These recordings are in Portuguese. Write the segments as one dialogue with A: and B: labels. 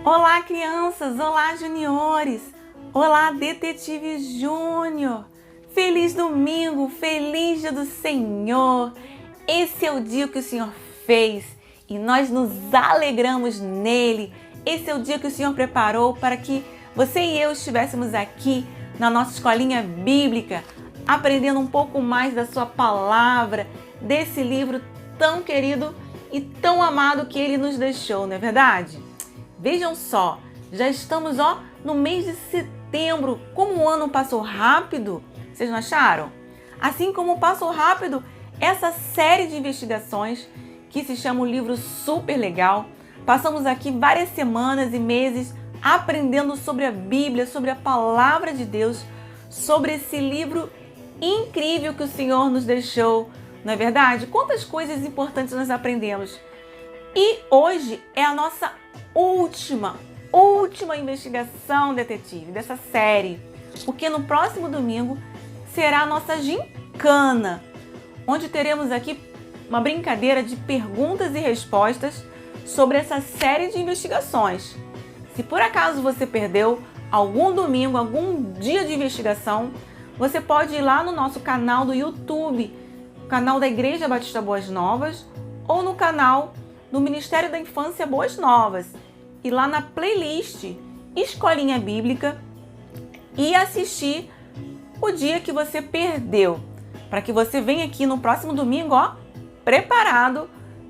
A: Olá, crianças! Olá, juniores! Olá, Detetive Júnior! Feliz domingo! Feliz dia do Senhor! Esse é o dia que o Senhor fez e nós nos alegramos nele. Esse é o dia que o Senhor preparou para que você e eu estivéssemos aqui na nossa escolinha bíblica, aprendendo um pouco mais da sua palavra, desse livro tão querido e tão amado que ele nos deixou, não é verdade? Vejam só, já estamos no mês de setembro. Como o ano passou rápido, vocês não acharam? Assim como passou rápido essa série de investigações que se chama um livro super legal. Passamos aqui várias semanas e meses aprendendo sobre a Bíblia, sobre a Palavra de Deus, sobre esse livro incrível que o Senhor nos deixou, não é verdade? Quantas coisas importantes nós aprendemos. E hoje é a nossa última investigação, detetive, dessa série. Porque no próximo domingo será a nossa gincana, onde teremos aqui uma brincadeira de perguntas e respostas sobre essa série de investigações. Se por acaso você perdeu algum domingo, algum dia de investigação, você pode ir lá no nosso canal do YouTube, o canal da Igreja Batista Boas Novas, ou no canal do Ministério da Infância Boas Novas, e lá na playlist Escolinha Bíblica e assistir o dia que você perdeu, para que você venha aqui no próximo domingo, preparado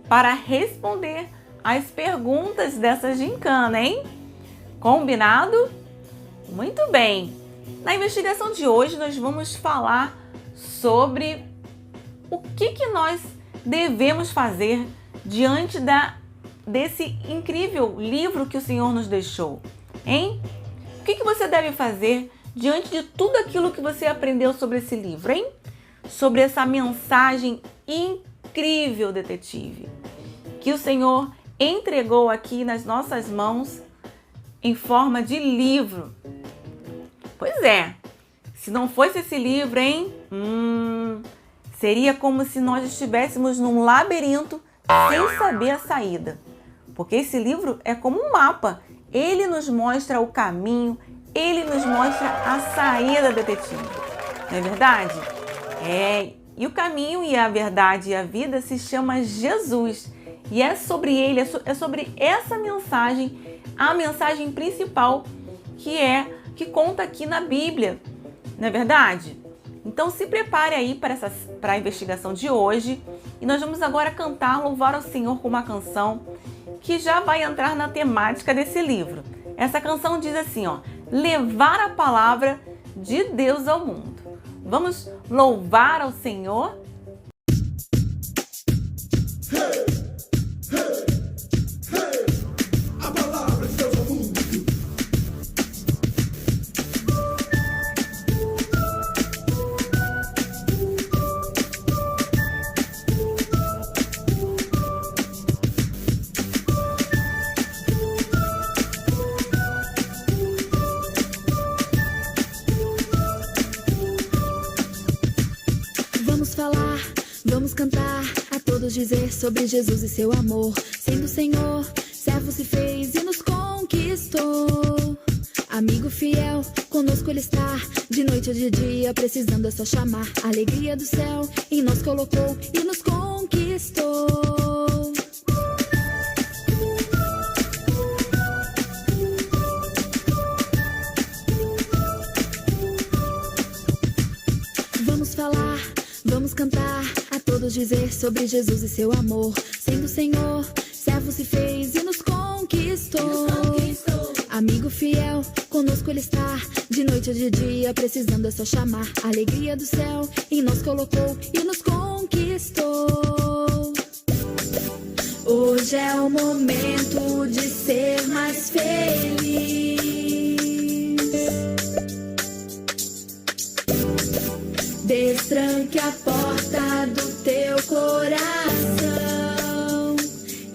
A: para responder as perguntas dessa gincana, hein? Combinado? Muito bem! Na investigação de hoje nós vamos falar sobre o que nós devemos fazer diante desse incrível livro que o Senhor nos deixou, hein? O que você deve fazer diante de tudo aquilo que você aprendeu sobre esse livro, hein? Sobre essa mensagem incrível, detetive, que o Senhor entregou aqui nas nossas mãos em forma de livro. Pois é, se não fosse esse livro, hein? Seria como se nós estivéssemos num labirinto sem saber a saída. Porque esse livro é como um mapa. Ele nos mostra o caminho, ele nos mostra a saída, detetive. Não é verdade? E o caminho e a verdade e a vida se chama Jesus. E é sobre ele, é sobre essa mensagem, a mensagem principal que conta aqui na Bíblia. Não é verdade? Então se prepare aí para a investigação de hoje. E nós vamos agora cantar, louvar ao Senhor com uma canção que já vai entrar na temática desse livro. Essa canção diz assim, levar a palavra de Deus ao mundo. Vamos louvar ao Senhor?
B: Vamos cantar, a todos dizer sobre Jesus e seu amor. Sendo o Senhor, servo se fez e nos conquistou. Amigo fiel, conosco ele está, de noite ou de dia, precisando é só chamar. A alegria do céu em nós colocou e nos conquistou. Vamos falar, vamos cantar, a todos dizer sobre Jesus e seu amor. Sendo o Senhor, servo se fez e nos conquistou. Amigo fiel, conosco ele está, de noite ou de dia, precisando é só chamar. A alegria do céu em nós colocou e nos conquistou. Hoje é o momento de ser mais feliz. Destranque a porta do teu coração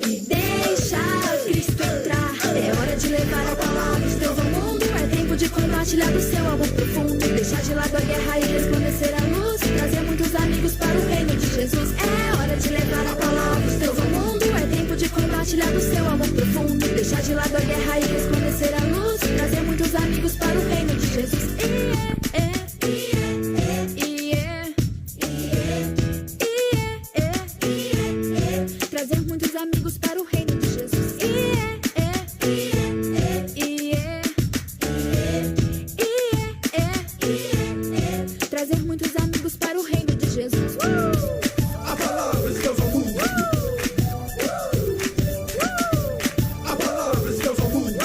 B: e deixa Cristo entrar. É hora de levar a palavra de Deus ao mundo. É tempo de compartilhar do seu amor profundo. Deixar de lado a guerra e resplandecer a luz. Trazer muitos amigos para o reino de Jesus. É hora de levar a palavra de Deus ao mundo. É tempo de compartilhar do seu amor profundo. Deixar de lado a guerra e resplandecer trazer muitos amigos para o reino de Jesus. Trazer muitos amigos para o reino de Jesus.
C: A palavra de Deus ao mundo. A palavra de Deus ao mundo.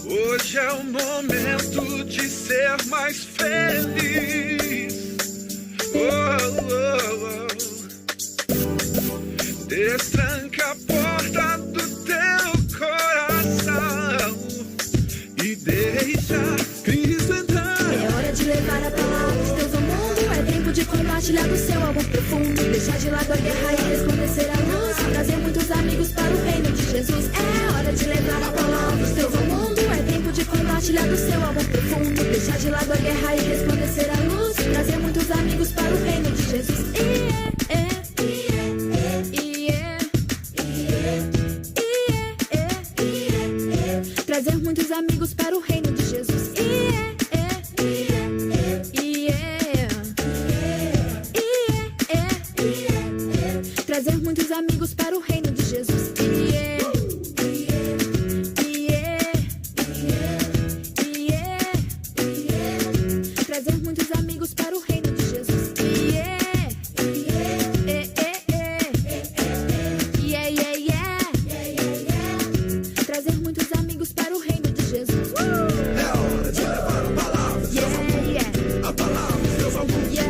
C: Hoje é o momento de ser mais feliz. Destranca a porta do teu coração e deixa Cristo entrar.
B: É hora de levar a palavra de Deus ao mundo. É tempo de compartilhar do céu algo profundo. Deixar de lado a guerra e resplandecer a luz. Trazer muitos amigos para o reino de Jesus. É hora de levar a palavra de Deus ao mundo. É tempo de compartilhar do céu algo profundo. Deixar de lado a guerra e resplandecer a luz. Trazer muitos amigos para o reino de Jesus. Trazer muitos amigos para o reino de Jesus. Trazer muitos amigos para o reino de Jesus. Trazer muitos amigos para o reino de Jesus. Trazer muitos amigos para o reino de Jesus.
C: É hora de levar a palavra de Deus ao mundo. A palavra de Deus ao mundo.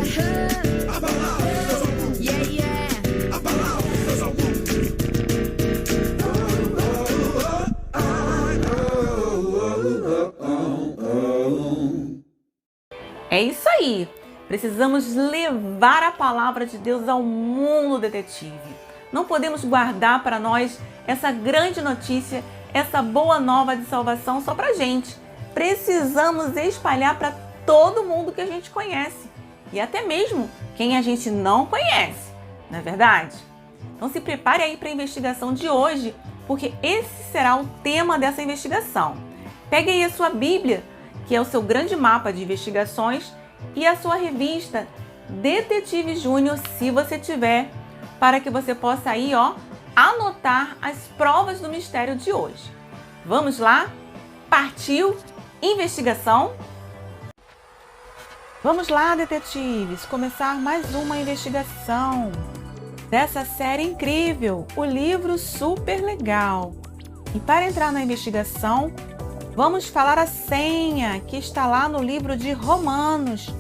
C: A palavra de Deus ao mundo. A palavra de Deus ao mundo.
A: É isso aí! Precisamos levar a palavra de Deus ao mundo, detetive. Não podemos guardar para nós essa grande notícia, essa boa nova de salvação só pra gente. Precisamos espalhar para todo mundo que a gente conhece e até mesmo quem a gente não conhece, não é verdade? Então se prepare aí para a investigação de hoje, porque esse será o tema dessa investigação. Pegue aí a sua Bíblia, que é o seu grande mapa de investigações, e a sua revista Detetive Júnior, se você tiver, para que você possa aí, anotar as provas do mistério de hoje. Vamos lá? Partiu investigação? Vamos lá, detetives, começar mais uma investigação dessa série incrível, o livro super legal. E para entrar na investigação, vamos falar a senha que está lá no livro de Romanos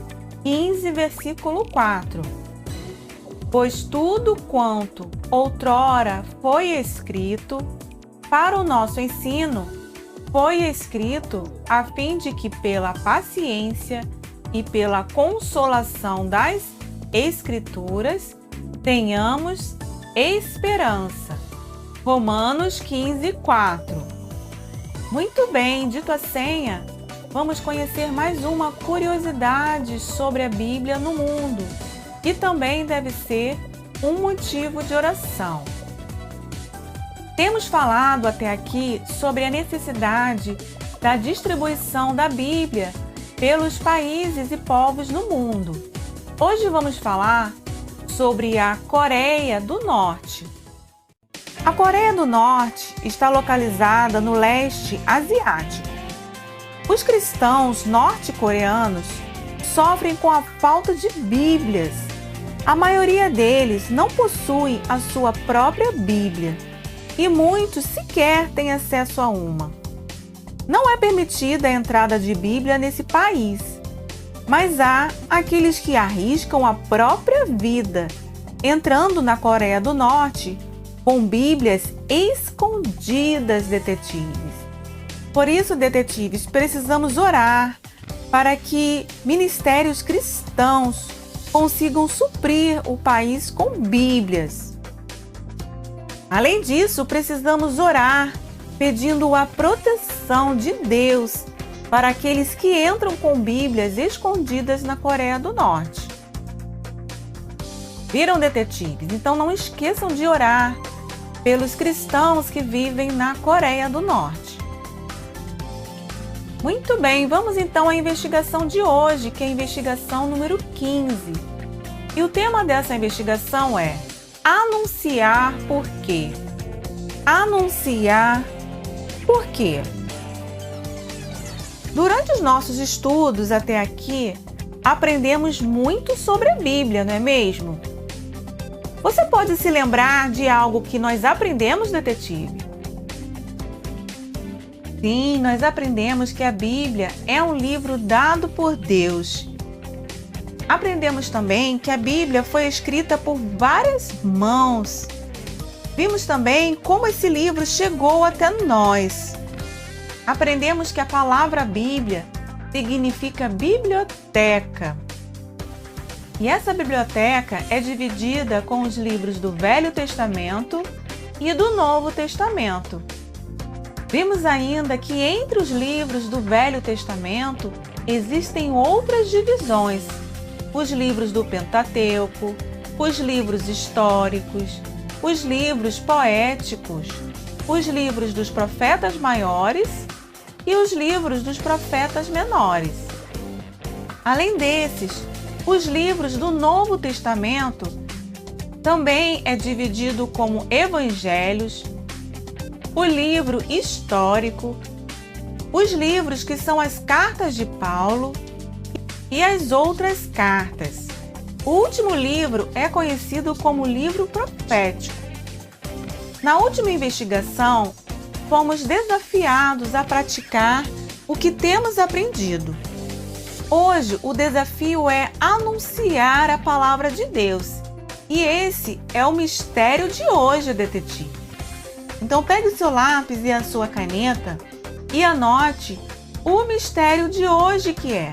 A: 15, versículo 4. Pois tudo quanto outrora foi escrito para o nosso ensino, foi escrito a fim de que pela paciência e pela consolação das Escrituras tenhamos esperança. Romanos 15, 4. Muito bem, dito a senha, vamos conhecer mais uma curiosidade sobre a Bíblia no mundo, que também deve ser um motivo de oração. Temos falado até aqui sobre a necessidade da distribuição da Bíblia pelos países e povos no mundo. Hoje vamos falar sobre a Coreia do Norte. A Coreia do Norte está localizada no leste asiático. Os cristãos norte-coreanos sofrem com a falta de Bíblias. A maioria deles não possui a sua própria Bíblia e muitos sequer têm acesso a uma. Não é permitida a entrada de Bíblia nesse país, mas há aqueles que arriscam a própria vida entrando na Coreia do Norte com Bíblias escondidas, detetives. Por isso, detetives, precisamos orar para que ministérios cristãos consigam suprir o país com Bíblias. Além disso, precisamos orar pedindo a proteção de Deus para aqueles que entram com Bíblias escondidas na Coreia do Norte. Viram, detetives? Então não esqueçam de orar pelos cristãos que vivem na Coreia do Norte. Muito bem, vamos então à investigação de hoje, que é a investigação número 15. E o tema dessa investigação é anunciar por quê. Anunciar por quê. Durante os nossos estudos até aqui, aprendemos muito sobre a Bíblia, não é mesmo? Você pode se lembrar de algo que nós aprendemos, detetive? Sim, nós aprendemos que a Bíblia é um livro dado por Deus. Aprendemos também que a Bíblia foi escrita por várias mãos. Vimos também como esse livro chegou até nós. Aprendemos que a palavra Bíblia significa biblioteca. E essa biblioteca é dividida com os livros do Velho Testamento e do Novo Testamento. Vimos ainda que entre os livros do Velho Testamento existem outras divisões: os livros do Pentateuco, os livros históricos, os livros poéticos, os livros dos profetas maiores e os livros dos profetas menores. Além desses, os livros do Novo Testamento também é dividido como evangelhos, o livro histórico, os livros que são as cartas de Paulo e as outras cartas. O último livro é conhecido como livro profético. Na última investigação, fomos desafiados a praticar o que temos aprendido. Hoje, o desafio é anunciar a palavra de Deus. E esse é o mistério de hoje, detetive. Então, pegue o seu lápis e a sua caneta e anote o mistério de hoje, que é: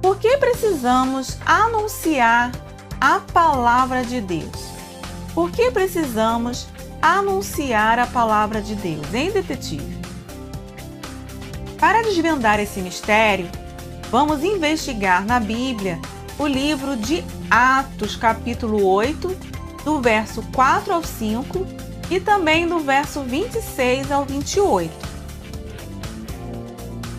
A: por que precisamos anunciar a palavra de Deus? Por que precisamos anunciar a palavra de Deus, hein, detetive? Para desvendar esse mistério, vamos investigar na Bíblia o livro de Atos, capítulo 8, do verso 4 ao 5 e também do verso 26 ao 28.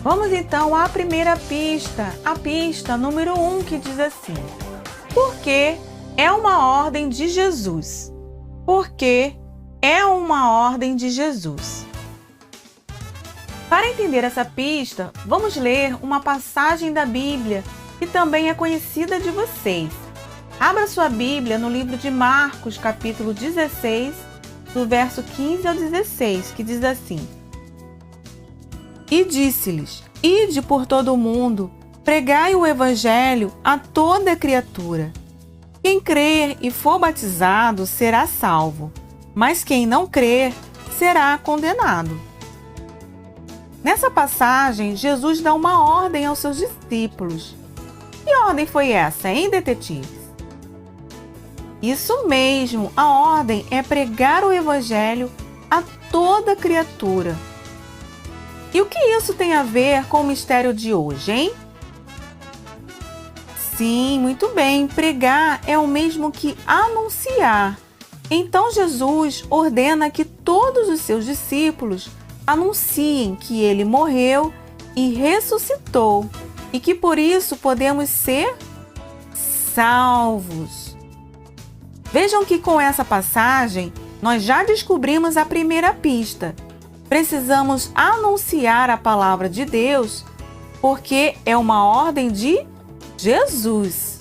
A: Vamos então à primeira pista, a pista número 1, que diz assim: porque é uma ordem de Jesus. Porque é uma ordem de Jesus. Para entender essa pista, vamos ler uma passagem da Bíblia que também é conhecida de vocês. Abra sua Bíblia no livro de Marcos, capítulo 16, do verso 15 ao 16, que diz assim: e disse-lhes: ide por todo o mundo, pregai o evangelho a toda criatura. Quem crer e for batizado será salvo, mas quem não crer será condenado. Nessa passagem, Jesus dá uma ordem aos seus discípulos. Que ordem foi essa, hein, detetives? Isso mesmo, a ordem é pregar o evangelho a toda criatura. E o que isso tem a ver com o mistério de hoje, hein? Sim, muito bem, pregar é o mesmo que anunciar. Então Jesus ordena que todos os seus discípulos anunciem que ele morreu e ressuscitou e que por isso podemos ser salvos. Vejam que com essa passagem nós já descobrimos a primeira pista. Precisamos anunciar a palavra de Deus porque é uma ordem de Jesus.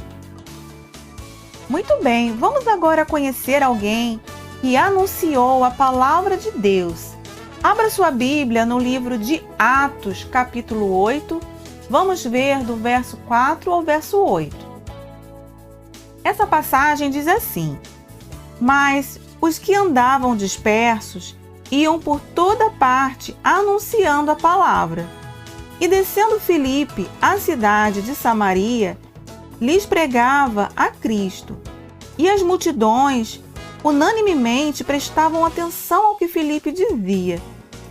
A: Muito bem, vamos agora conhecer alguém que anunciou a palavra de Deus. Abra sua Bíblia no livro de Atos, capítulo 8. Vamos ver do verso 4 ao verso 8. Essa passagem diz assim: mas os que andavam dispersos iam por toda parte anunciando a palavra. E descendo Filipe à cidade de Samaria, lhes pregava a Cristo. E as multidões unanimemente prestavam atenção ao que Filipe dizia,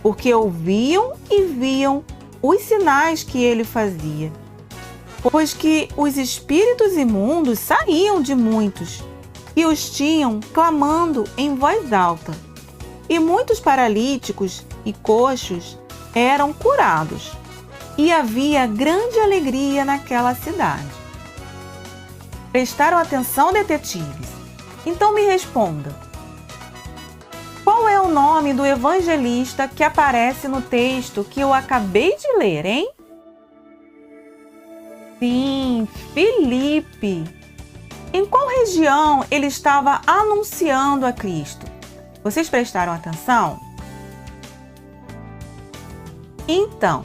A: porque ouviam e viam os sinais que ele fazia. Pois que os espíritos imundos saíam de muitos, e os tinham clamando em voz alta. E muitos paralíticos e coxos eram curados. E havia grande alegria naquela cidade. Prestaram atenção, detetives? Então me responda. Qual é o nome do evangelista que aparece no texto que eu acabei de ler, hein? Sim, Filipe. Em qual região ele estava anunciando a Cristo? Vocês prestaram atenção? Então,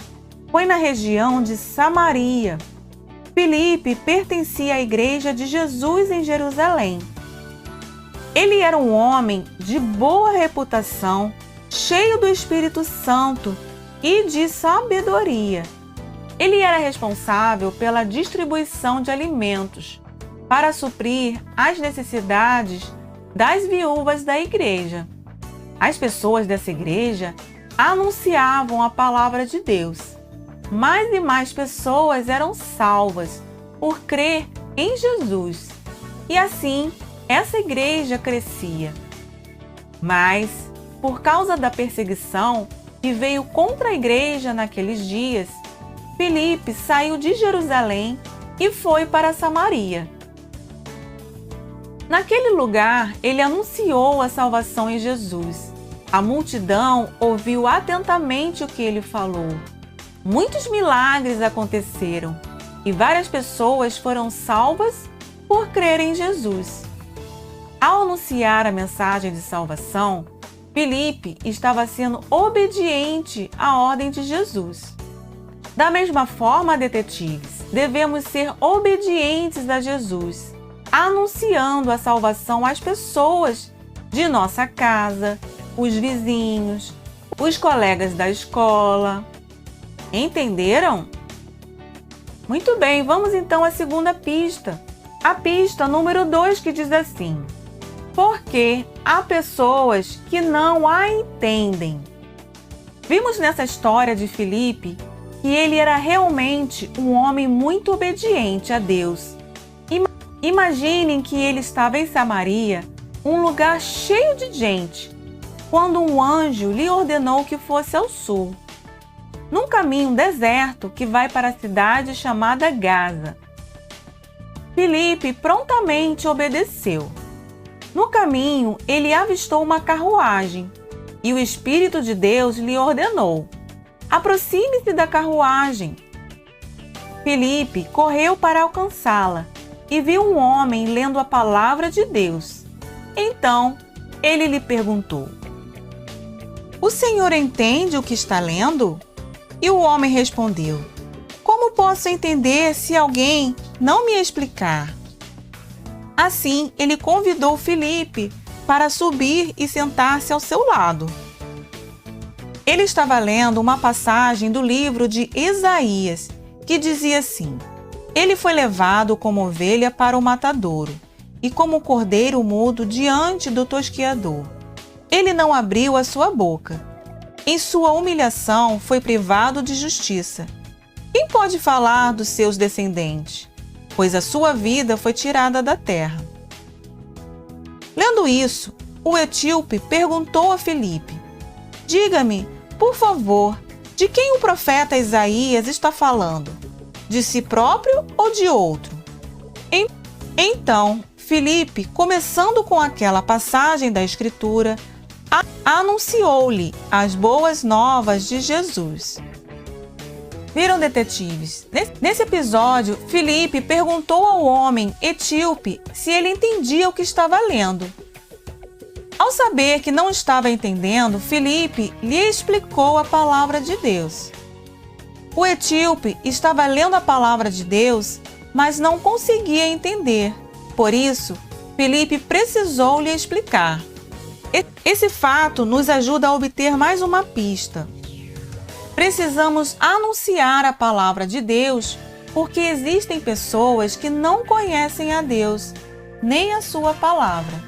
A: foi na região de Samaria. Filipe pertencia à Igreja de Jesus em Jerusalém. Ele era um homem de boa reputação, cheio do Espírito Santo e de sabedoria. Ele era responsável pela distribuição de alimentos para suprir as necessidades das viúvas da igreja. As pessoas dessa igreja anunciavam a palavra de Deus. Mais e mais pessoas eram salvas por crer em Jesus. E assim, essa igreja crescia. Mas, por causa da perseguição que veio contra a igreja naqueles dias, Filipe saiu de Jerusalém e foi para Samaria. Naquele lugar, ele anunciou a salvação em Jesus. A multidão ouviu atentamente o que ele falou. Muitos milagres aconteceram e várias pessoas foram salvas por crer em Jesus. Ao anunciar a mensagem de salvação, Filipe estava sendo obediente à ordem de Jesus. Da mesma forma, detetives, devemos ser obedientes a Jesus, anunciando a salvação às pessoas de nossa casa, os vizinhos, os colegas da escola. Entenderam? Muito bem, vamos então à segunda pista. A pista número 2, que diz assim: porque há pessoas que não a entendem. Vimos nessa história de Filipe que ele era realmente um homem muito obediente a Deus. Imaginem que ele estava em Samaria, um lugar cheio de gente, quando um anjo lhe ordenou que fosse ao sul, num caminho deserto que vai para a cidade chamada Gaza. Filipe prontamente obedeceu. No caminho, ele avistou uma carruagem e o Espírito de Deus lhe ordenou: aproxime-se da carruagem. Filipe correu para alcançá-la e viu um homem lendo a palavra de Deus. Então, ele lhe perguntou: o senhor entende o que está lendo? E o homem respondeu: como posso entender se alguém não me explicar? Assim, ele convidou Filipe para subir e sentar-se ao seu lado. Ele estava lendo uma passagem do livro de Isaías, que dizia assim: ele foi levado como ovelha para o matadouro, e como cordeiro mudo diante do tosquiador. Ele não abriu a sua boca. Em sua humilhação foi privado de justiça. Quem pode falar dos seus descendentes? Pois a sua vida foi tirada da terra. Lendo isso, o etíope perguntou a Filipe: diga-me, por favor, de quem o profeta Isaías está falando? De si próprio ou de outro? Então, Filipe, começando com aquela passagem da Escritura, anunciou-lhe as boas novas de Jesus. Viram, detetives? Nesse episódio, Filipe perguntou ao homem etíope se ele entendia o que estava lendo. Ao saber que não estava entendendo, Filipe lhe explicou a palavra de Deus. O etíope estava lendo a palavra de Deus, mas não conseguia entender. Por isso, Filipe precisou lhe explicar. Esse fato nos ajuda a obter mais uma pista. Precisamos anunciar a palavra de Deus, porque existem pessoas que não conhecem a Deus, nem a sua palavra.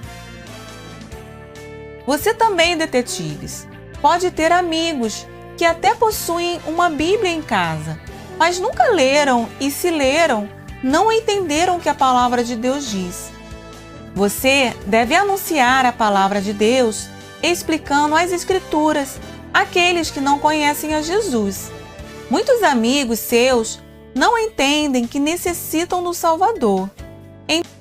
A: Você também, detetives, pode ter amigos que até possuem uma Bíblia em casa, mas nunca leram e, se leram, não entenderam o que a palavra de Deus diz. Você deve anunciar a palavra de Deus explicando as Escrituras àqueles que não conhecem a Jesus. Muitos amigos seus não entendem que necessitam do Salvador.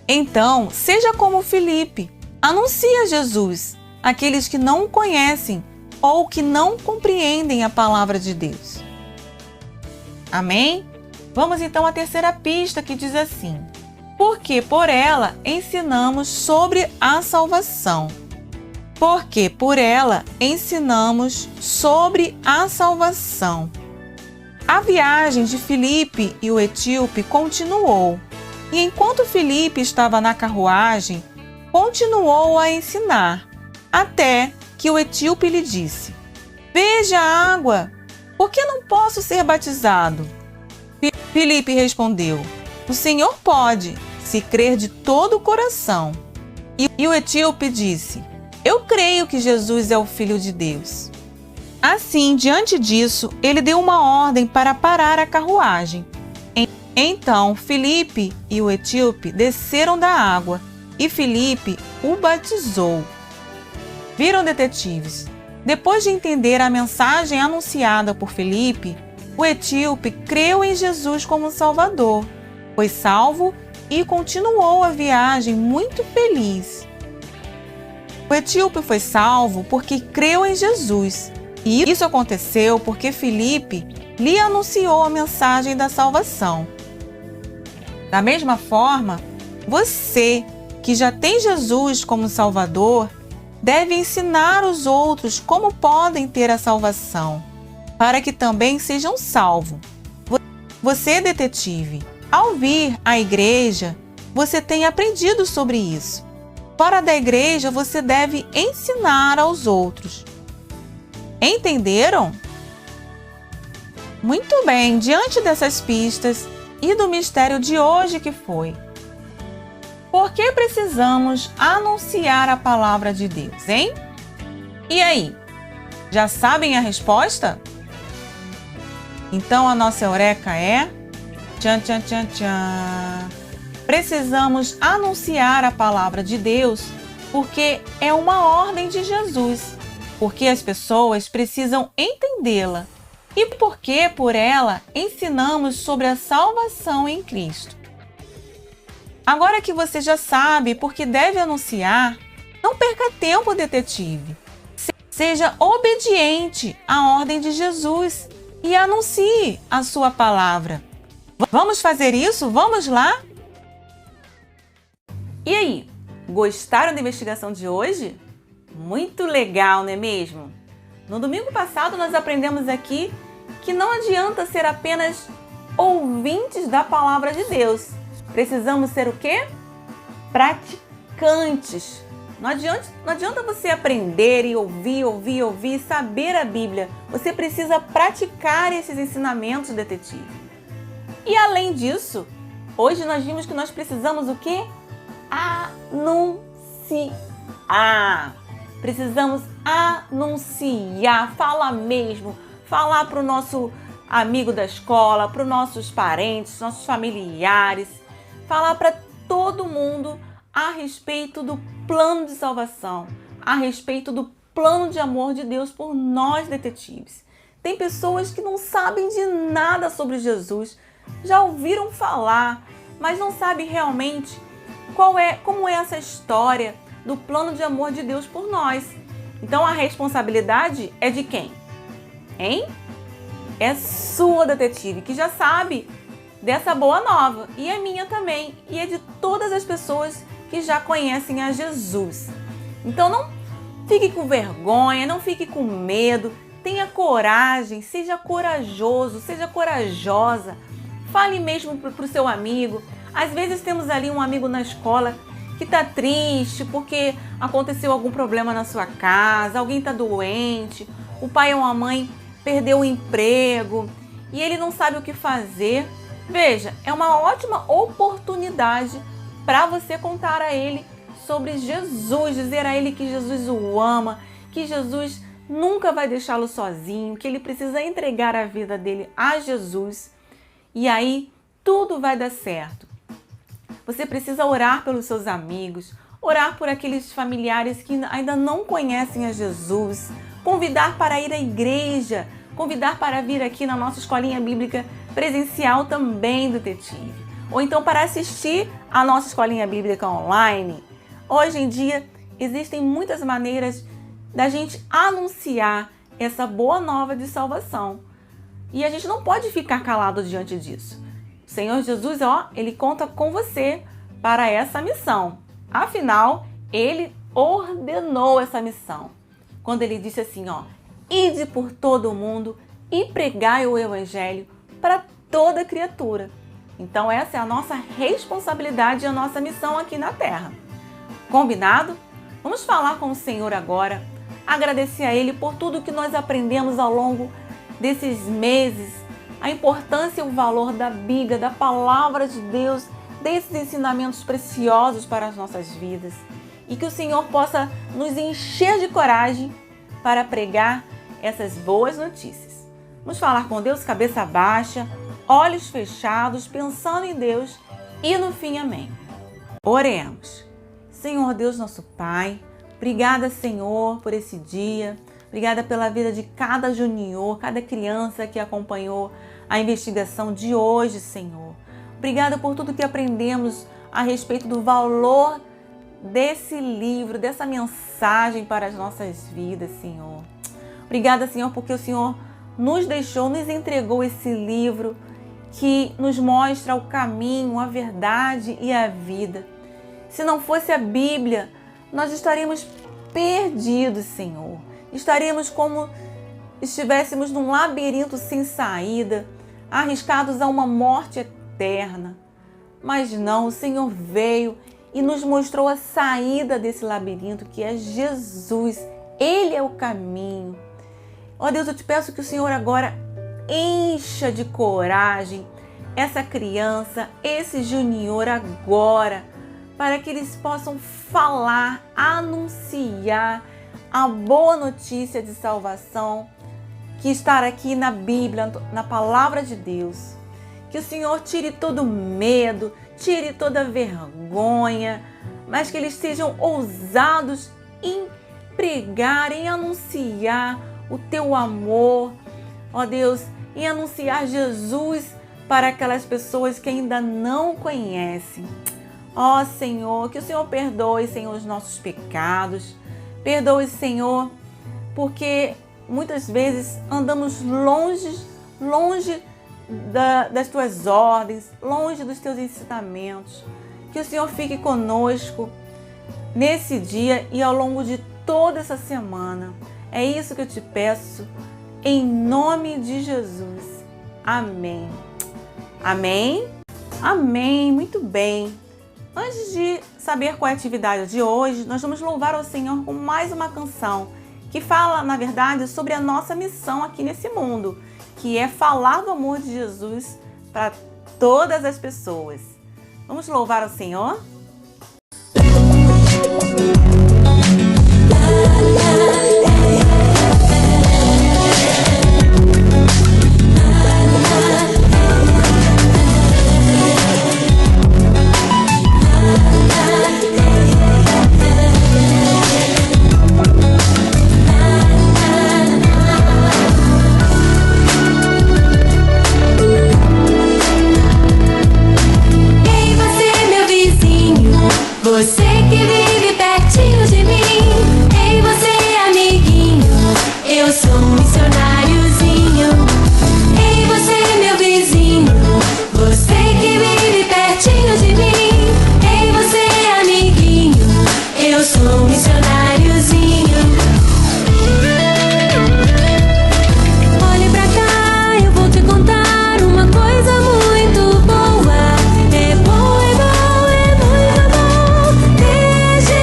A: Então, seja como Filipe, anuncia Jesus àqueles que não o conhecem ou que não compreendem a palavra de Deus. Amém? Vamos então à terceira pista, que diz assim: porque por ela ensinamos sobre a salvação. Porque por ela ensinamos sobre a salvação. A viagem de Filipe e o etíope continuou, e enquanto Filipe estava na carruagem, continuou a ensinar, até que o etíope lhe disse: veja a água, por que não posso ser batizado? Filipe respondeu: o Senhor pode, se crer de todo o coração. E o etíope disse: eu creio que Jesus é o Filho de Deus. Assim, diante disso, ele deu uma ordem para parar a carruagem. Então, Filipe e o etíope desceram da água, e Filipe o batizou. Viram, detetives? Depois de entender a mensagem anunciada por Filipe, o etíope creu em Jesus como Salvador, foi salvo e continuou a viagem muito feliz. O etíope foi salvo porque creu em Jesus, e isso aconteceu porque Filipe lhe anunciou a mensagem da salvação. Da mesma forma, você, que já tem Jesus como Salvador, deve ensinar os outros como podem ter a salvação, para que também sejam salvos. Você, detetive, ao vir à igreja, você tem aprendido sobre isso. Fora da igreja, você deve ensinar aos outros. Entenderam? Muito bem, diante dessas pistas e do mistério de hoje que foi: por que precisamos anunciar a palavra de Deus, hein? E aí, já sabem a resposta? Então a nossa eureka é... Tchan, tchan, tchan, tchan. Precisamos anunciar a palavra de Deus porque é uma ordem de Jesus, porque as pessoas precisam entendê-la e porque por ela ensinamos sobre a salvação em Cristo. Agora que você já sabe por que deve anunciar, não perca tempo, detetive. Seja obediente à ordem de Jesus e anuncie a sua palavra. Vamos fazer isso? Vamos lá? E aí, gostaram da investigação de hoje? Muito legal, não é mesmo? No domingo passado nós aprendemos aqui que não adianta ser apenas ouvintes da palavra de Deus. Precisamos ser o quê? Praticantes. Não adianta você aprender e ouvir, saber a Bíblia. Você precisa praticar esses ensinamentos, detetive. E além disso, hoje nós vimos que nós precisamos o quê? Anunciar. Precisamos anunciar, falar mesmo, falar para o nosso amigo da escola, para os nossos parentes, nossos familiares, falar para todo mundo a respeito do plano de salvação, a respeito do plano de amor de Deus por nós, detetives. Tem pessoas que não sabem de nada sobre Jesus, já ouviram falar, mas não sabem realmente como é essa história do plano de amor de Deus por nós. Então a responsabilidade é de quem? Hein? É sua, detetive, que já sabe dessa boa nova. E é minha também. E é de todas as pessoas que já conhecem a Jesus. Então não fique com vergonha, não fique com medo. Tenha coragem, seja corajoso, seja corajosa. Fale mesmo para o seu amigo. Às vezes temos ali um amigo na escola que está triste porque aconteceu algum problema na sua casa, alguém está doente, o pai ou a mãe perdeu o emprego e ele não sabe o que fazer. Veja, é uma ótima oportunidade para você contar a ele sobre Jesus, dizer a ele que Jesus o ama, que Jesus nunca vai deixá-lo sozinho, que ele precisa entregar a vida dele a Jesus e aí tudo vai dar certo. Você precisa orar pelos seus amigos, orar por aqueles familiares que ainda não conhecem a Jesus, convidar para ir à igreja, convidar para vir aqui na nossa escolinha bíblica presencial também, detetive. Ou então para assistir a nossa escolinha bíblica online, hoje em dia existem muitas maneiras da gente anunciar essa boa nova de salvação. E a gente não pode ficar calado diante disso. O Senhor Jesus, Ele conta com você para essa missão. Afinal, Ele ordenou essa missão. Quando Ele disse assim, ide por todo o mundo e pregai o Evangelho para toda criatura. Então essa é a nossa responsabilidade e a nossa missão aqui na Terra. Combinado? Vamos falar com o Senhor agora, agradecer a Ele por tudo que nós aprendemos ao longo desses meses, a importância e o valor da Bíblia, da Palavra de Deus, desses ensinamentos preciosos para as nossas vidas. E que o Senhor possa nos encher de coragem para pregar essas boas notícias. Vamos falar com Deus, cabeça baixa, olhos fechados, pensando em Deus e no fim, amém. Oremos. Senhor Deus, nosso Pai, obrigada, Senhor, por esse dia. Obrigada pela vida de cada junior, cada criança que acompanhou a investigação de hoje, Senhor. Obrigada por tudo que aprendemos a respeito do valor desse livro, dessa mensagem para as nossas vidas, Senhor. Obrigada, Senhor, porque o Senhor nos deixou, nos entregou esse livro que nos mostra o caminho, a verdade e a vida. Se não fosse a Bíblia, nós estaríamos perdidos, Senhor. Estaríamos como estivéssemos num labirinto sem saída, arriscados a uma morte eterna. Mas não, o Senhor veio e nos mostrou a saída desse labirinto, que é Jesus. Ele é o caminho. Ó Deus, eu te peço que o Senhor agora encha de coragem essa criança, esse junior agora, para que eles possam falar, anunciar a boa notícia de salvação que está aqui na Bíblia, na Palavra de Deus. Que o Senhor tire todo medo, tire toda vergonha, mas que eles sejam ousados em pregar, em anunciar o teu amor, ó Deus, em anunciar Jesus para aquelas pessoas que ainda não conhecem. Ó Senhor, que o Senhor perdoe, Senhor, os nossos pecados. Perdoe, Senhor, porque muitas vezes andamos longe das tuas ordens, longe dos teus ensinamentos. Que o Senhor fique conosco nesse dia e ao longo de toda essa semana. É isso que eu te peço, em nome de Jesus. Amém. Amém? Amém. Muito bem. Antes de saber qual é a atividade de hoje, nós vamos louvar ao Senhor com mais uma canção que fala, na verdade, sobre a nossa missão aqui nesse mundo, que é falar do amor de Jesus para todas as pessoas. Vamos louvar ao Senhor?
D: Você que vive pertinho de mim, ei você amiguinho, eu sou um missionáriozinho. Ei você meu vizinho, você que vive pertinho de mim, ei você amiguinho, eu sou um missionáriozinho. Olhe pra cá, eu vou te contar uma coisa muito boa. É bom, é bom, é muito bom ter Jesus.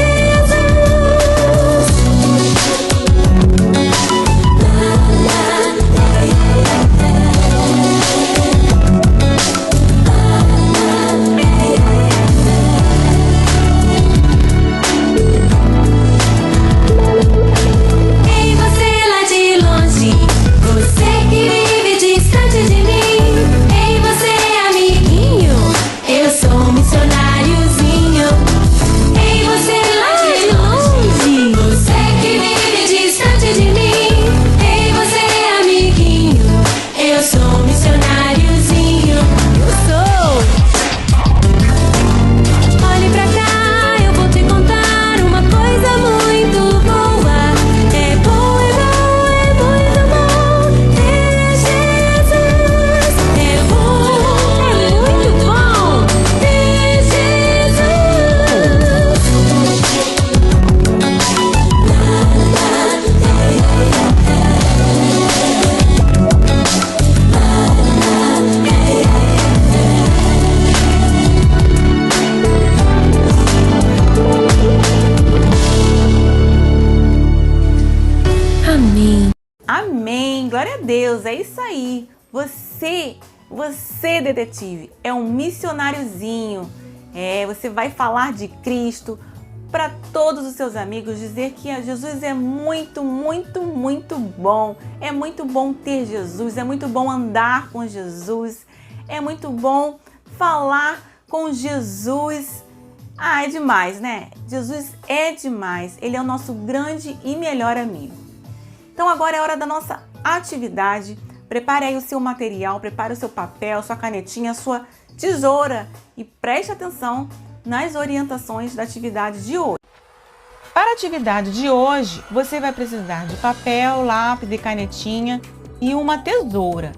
A: glória a Deus, é isso aí. Você, detetive, é um missionáriozinho. Você vai falar de Cristo para todos os seus amigos, dizer que Jesus é muito, muito, muito bom. É muito bom ter Jesus, é muito bom andar com Jesus, é muito bom falar com Jesus. É demais, né? Jesus é demais, Ele é o nosso grande e melhor amigo. Então agora é hora da nossa atividade. Prepare aí o seu material, prepare o seu papel, sua canetinha, sua tesoura e preste atenção nas orientações da atividade de hoje. Para a atividade de hoje, você vai precisar de papel, lápis e canetinha e uma tesoura.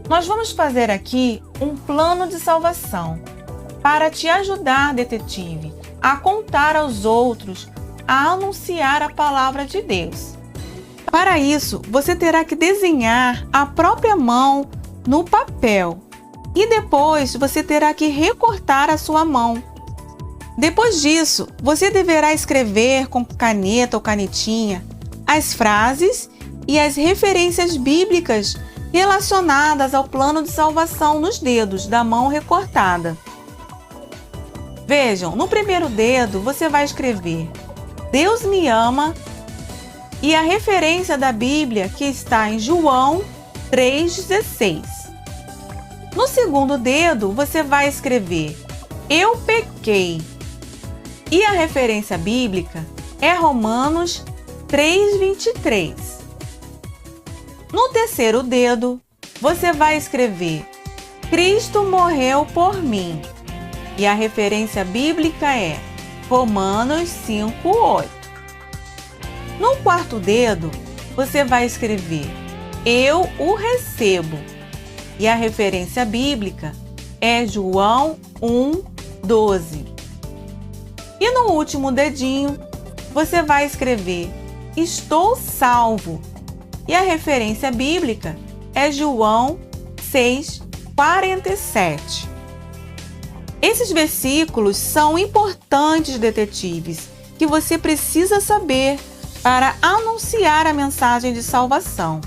A: Nós vamos fazer aqui um plano de salvação para te ajudar, detetive, a contar aos outros, a anunciar a palavra de Deus. Para isso, você terá que desenhar a própria mão no papel e depois você terá que recortar a sua mão. Depois disso, você deverá escrever com caneta ou canetinha as frases e as referências bíblicas relacionadas ao plano de salvação nos dedos da mão recortada. Vejam, no primeiro dedo você vai escrever Deus me ama e a referência da Bíblia que está em João 3,16. No segundo dedo você vai escrever Eu pequei e a referência bíblica é Romanos 3,23. No terceiro dedo você vai escrever Cristo morreu por mim e a referência bíblica é Romanos 5,8. No quarto dedo, você vai escrever Eu o recebo e a referência bíblica é João 1,12. E no último dedinho, você vai escrever Estou salvo e a referência bíblica é João 6,47. Esses versículos são importantes, detetives, que você precisa saber para anunciar a mensagem de salvação.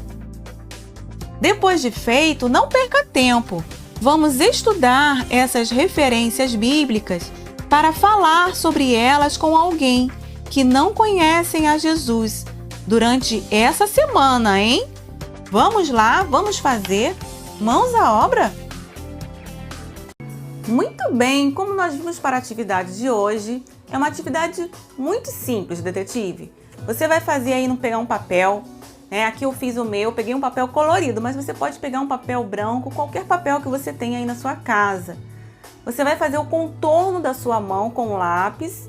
A: Depois de feito, não perca tempo. Vamos estudar essas referências bíblicas para falar sobre elas com alguém que não conhecem a Jesus durante essa semana, hein? Vamos lá, vamos fazer. Mãos à obra? Muito bem, como nós vimos para a atividade de hoje, é uma atividade muito simples, detetive. Você vai fazer aí, pegar um papel, né? Aqui eu fiz o meu, peguei um papel colorido, mas você pode pegar um papel branco, qualquer papel que você tenha aí na sua casa. Você vai fazer o contorno da sua mão com o lápis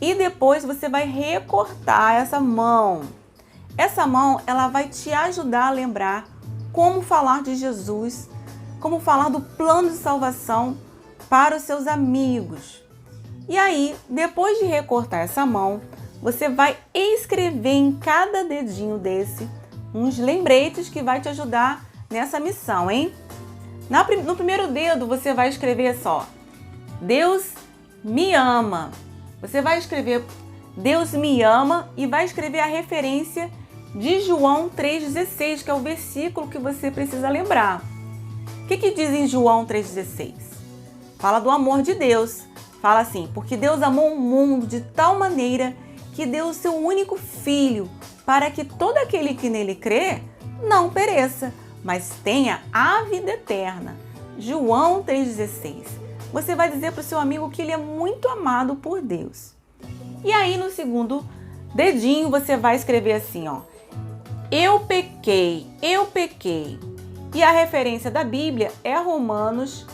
A: e depois você vai recortar essa mão. Essa mão, ela vai te ajudar a lembrar como falar de Jesus, como falar do plano de salvação para os seus amigos. E aí, depois de recortar essa mão, você vai escrever em cada dedinho desse uns lembretes que vai te ajudar nessa missão, hein? No primeiro dedo, você vai escrever só Deus me ama. Você vai escrever Deus me ama e vai escrever a referência de João 3,16, que é o versículo que você precisa lembrar. O que diz em João 3,16? Fala do amor de Deus. Fala assim, porque Deus amou o mundo de tal maneira que deu o seu único Filho, para que todo aquele que nele crê não pereça, mas tenha a vida eterna. João 3,16. Você vai dizer para o seu amigo que ele é muito amado por Deus. E aí no segundo dedinho você vai escrever assim, ó. Eu pequei, eu pequei. E a referência da Bíblia é Romanos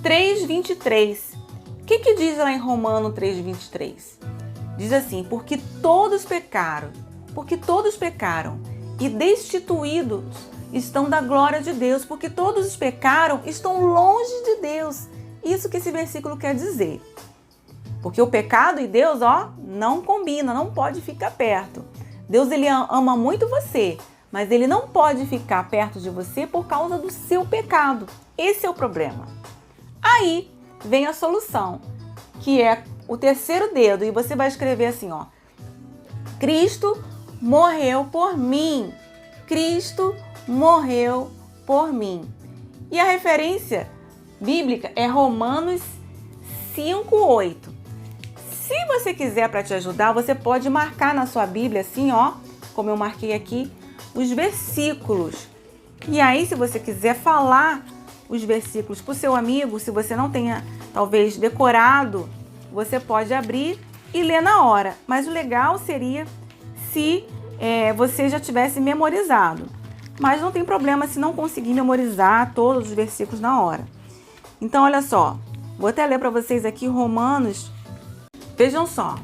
A: 3,23. O que diz lá em Romanos 3,23? Diz assim, porque todos pecaram e destituídos estão da glória de Deus, porque todos pecaram, estão longe de Deus. Isso que esse versículo quer dizer. Porque o pecado e Deus, não combina, não pode ficar perto. Deus, ele ama muito você, mas ele não pode ficar perto de você por causa do seu pecado. Esse é o problema. Aí vem a solução, que é o terceiro dedo, e você vai escrever assim, ó. Cristo morreu por mim. Cristo morreu por mim. E a referência bíblica é Romanos 5:8. Se você quiser, para te ajudar, você pode marcar na sua Bíblia assim, ó, como eu marquei aqui, os versículos. E aí, se você quiser falar os versículos para o seu amigo, se você não tenha, talvez, decorado, você pode abrir e ler na hora. Mas o legal seria se você já tivesse memorizado. Mas não tem problema se não conseguir memorizar todos os versículos na hora. Então, olha só. Vou até ler para vocês aqui Romanos. Vejam só.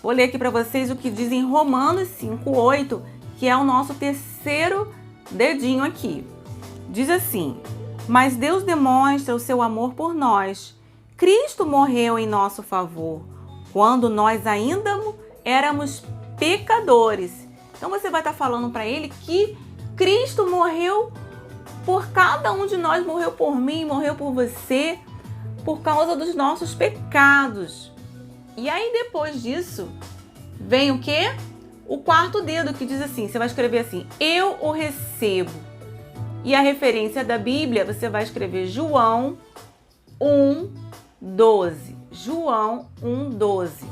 A: Vou ler aqui para vocês o que diz em Romanos 5:8, que é o nosso terceiro dedinho aqui. Diz assim: mas Deus demonstra o seu amor por nós. Cristo morreu em nosso favor, quando nós ainda éramos pecadores. Então você vai estar falando para ele que Cristo morreu por cada um de nós, morreu por mim, morreu por você, por causa dos nossos pecados. E aí depois disso, vem o quê? O quarto dedo, que diz assim, você vai escrever assim: eu o recebo. E a referência da Bíblia, você vai escrever João 1:12. João 1:12.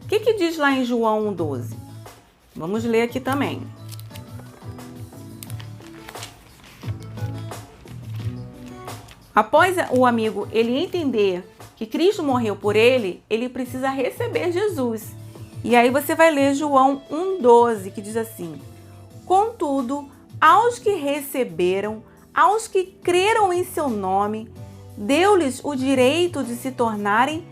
A: O que diz lá em João 1:12? Vamos ler aqui também. Após o amigo ele entender que Cristo morreu por ele, ele precisa receber Jesus. E aí você vai ler João 1:12, que diz assim: contudo, aos que receberam, aos que creram em seu nome, deu-lhes o direito de se tornarem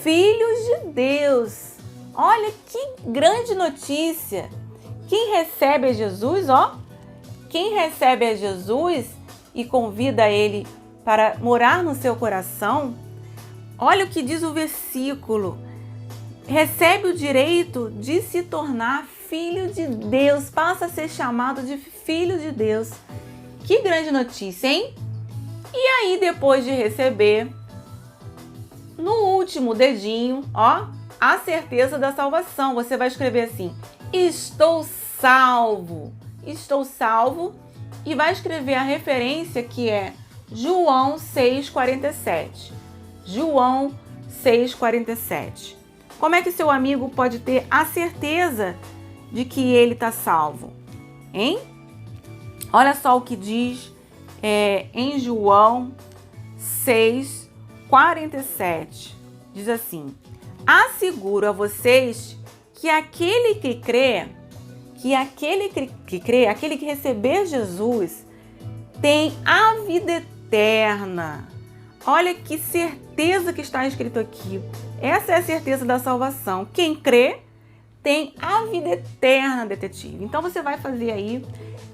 A: filhos de Deus. Olha que grande notícia! Quem recebe a Jesus, ó, quem recebe a Jesus e convida ele para morar no seu coração, olha o que diz o versículo: recebe o direito de se tornar filho de Deus, passa a ser chamado de filho de Deus. Que grande notícia, hein? E aí, depois de receber, no último dedinho, ó, a certeza da salvação, você vai escrever assim: estou salvo. Estou salvo. E vai escrever a referência, que é João 6:47. João 6:47. Como é que seu amigo pode ter a certeza de que ele está salvo? Hein? Olha só o que diz em João 6:47. Diz assim: asseguro a vocês que aquele que crê, aquele que receber Jesus, tem a vida eterna. Olha que certeza que está escrito aqui. Essa é a certeza da salvação. Quem crê tem a vida eterna, detetive. Então você vai fazer aí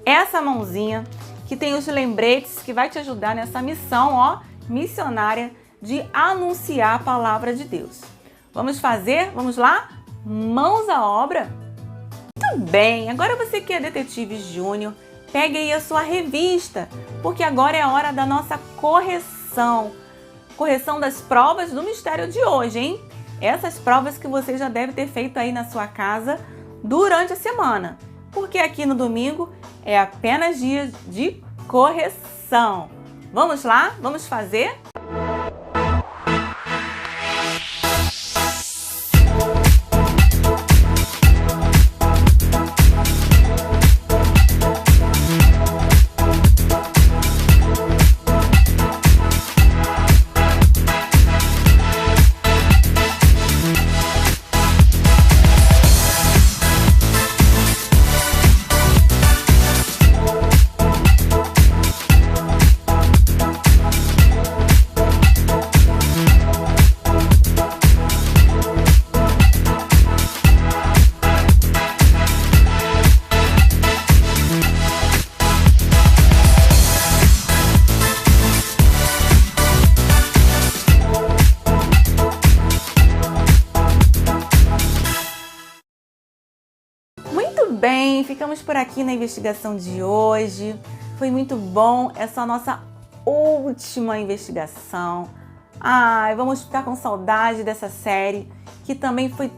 A: essa mãozinha que tem os lembretes que vai te ajudar nessa missão, ó, missionária de anunciar a palavra de Deus. Vamos fazer? Vamos lá? Mãos à obra? Muito bem, agora você que é detetive júnior, pegue aí a sua revista, porque agora é a hora da nossa correção das provas do mistério de hoje, hein? Essas provas que você já deve ter feito aí na sua casa durante a semana, porque aqui no domingo é apenas dia de correção. Vamos lá? Vamos fazer? Bem, ficamos por aqui na investigação de hoje. Foi muito bom essa nossa última investigação. Ai, vamos ficar com saudade dessa série, que também foi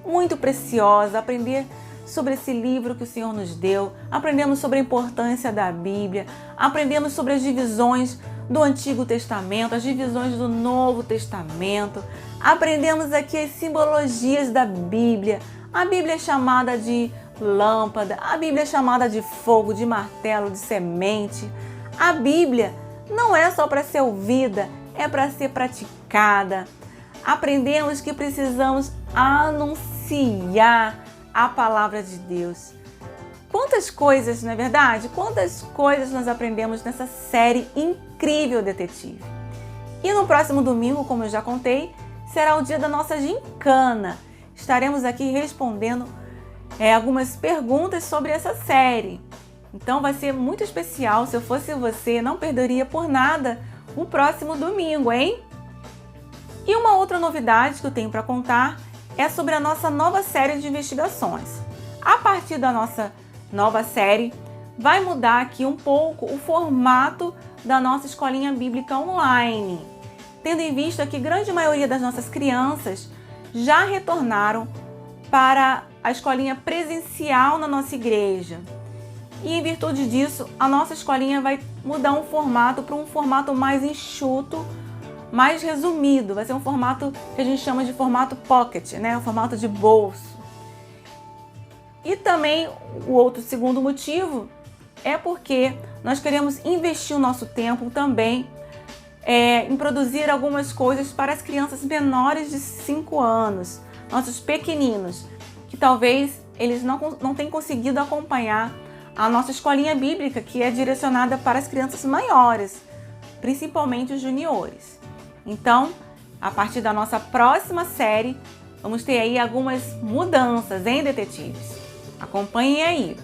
A: muito preciosa. Aprender sobre esse livro que o Senhor nos deu, aprendemos sobre a importância da Bíblia, aprendemos sobre as divisões do Antigo Testamento, as divisões do Novo Testamento, aprendemos aqui as simbologias da Bíblia. A Bíblia é chamada de lâmpada, a Bíblia é chamada de fogo, de martelo, de semente. A Bíblia não é só para ser ouvida, é para ser praticada. Aprendemos que precisamos anunciar a palavra de Deus. Quantas coisas, não é verdade? Quantas coisas nós aprendemos nessa série incrível, Detetive. E no próximo domingo, como eu já contei, será o dia da nossa gincana. Estaremos aqui respondendo algumas perguntas sobre essa série. Então vai ser muito especial. Se eu fosse você, não perderia por nada o próximo domingo, hein? E uma outra novidade que eu tenho para contar é sobre a nossa nova série de investigações. A partir da nossa nova série, vai mudar aqui um pouco o formato da nossa escolinha bíblica online, tendo em vista que a grande maioria das nossas crianças já retornaram para a escolinha presencial na nossa igreja. E em virtude disso, a nossa escolinha vai mudar um formato para um formato mais enxuto, mais resumido. Vai ser um formato que a gente chama de formato pocket, né? Um formato de bolso. E também o outro segundo motivo é porque nós queremos investir o nosso tempo também em produzir algumas coisas para as crianças menores de 5 anos, nossos pequeninos, que talvez eles não tenham conseguido acompanhar a nossa escolinha bíblica, que é direcionada para as crianças maiores, principalmente os juniores. Então, a partir da nossa próxima série, vamos ter aí algumas mudanças, hein, detetives? Acompanhem aí.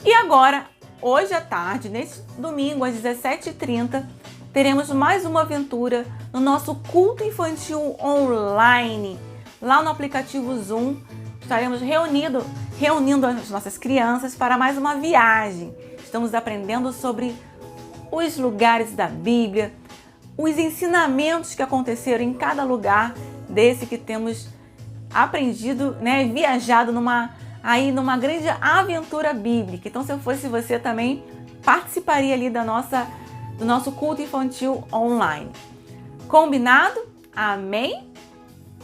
A: E agora, hoje à tarde, nesse domingo, às 17h30, teremos mais uma aventura no nosso culto infantil online. Lá no aplicativo Zoom, estaremos reunindo as nossas crianças para mais uma viagem. Estamos aprendendo sobre os lugares da Bíblia, os ensinamentos que aconteceram em cada lugar desse que temos aprendido, né, viajado numa grande aventura bíblica. Então, se eu fosse você também, participaria ali do nosso culto infantil online. Combinado? Amém?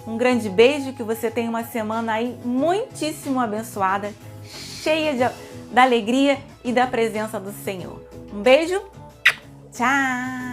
A: Um grande beijo, que você tenha uma semana aí muitíssimo abençoada, cheia da alegria e da presença do Senhor. Um beijo, tchau!